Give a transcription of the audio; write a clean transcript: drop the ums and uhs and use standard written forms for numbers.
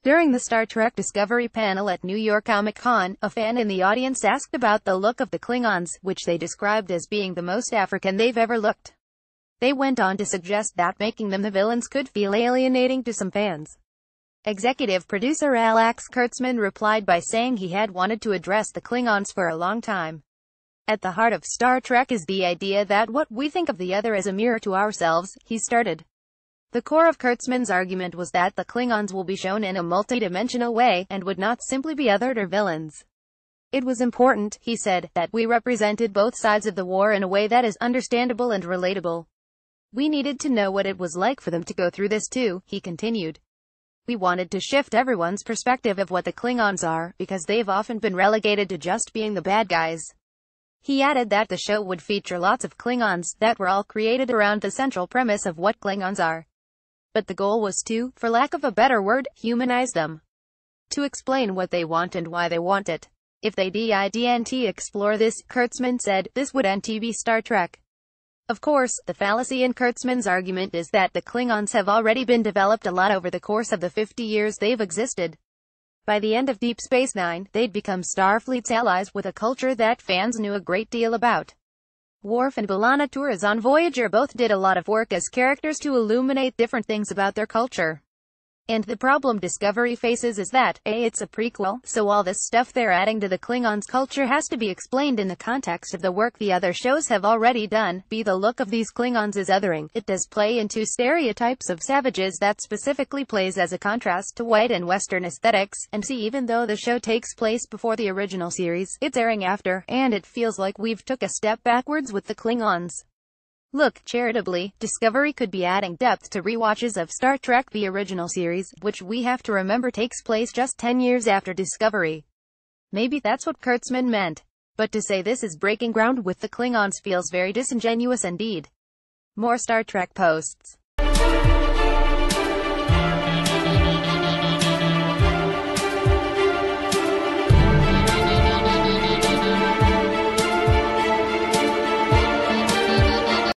During the Star Trek Discovery panel at New York Comic-Con, a fan in the audience asked about the look of the Klingons, which they described as being the most African they've ever looked. They went on to suggest that making them the villains could feel alienating to some fans. Executive producer Alex Kurtzman replied by saying he had wanted to address the Klingons for a long time. At the heart of Star Trek is the idea that what we think of the other is a mirror to ourselves, he started. The core of Kurtzman's argument was that the Klingons will be shown in a multidimensional way, and would not simply be othered or villains. It was important, he said, that we represented both sides of the war in a way that is understandable and relatable. We needed to know what it was like for them to go through this too, he continued. We wanted to shift everyone's perspective of what the Klingons are, because they've often been relegated to just being the bad guys. He added that the show would feature lots of Klingons, that were all created around the central premise of what Klingons are. But the goal was to, for lack of a better word, humanize them. To explain what they want and why they want it. If they didn't explore this, Kurtzman said, this would be Star Trek. Of course, the fallacy in Kurtzman's argument is that the Klingons have already been developed a lot over the course of the 50 years they've existed. By the end of Deep Space Nine, they'd become Starfleet's allies with a culture that fans knew a great deal about. Worf and B'Elanna Torres on Voyager both did a lot of work as characters to illuminate different things about their culture. And the problem Discovery faces is that, A, it's a prequel, so all this stuff they're adding to the Klingons' culture has to be explained in the context of the work the other shows have already done. B, the look of these Klingons is othering. It does play into stereotypes of savages that specifically plays as a contrast to white and Western aesthetics. And C, even though the show takes place before the original series, it's airing after, and it feels like we've took a step backwards with the Klingons. Look, charitably, Discovery could be adding depth to rewatches of Star Trek the original series, which we have to remember takes place just 10 years after Discovery. Maybe that's what Kurtzman meant. But to say this is breaking ground with the Klingons feels very disingenuous indeed. More Star Trek posts.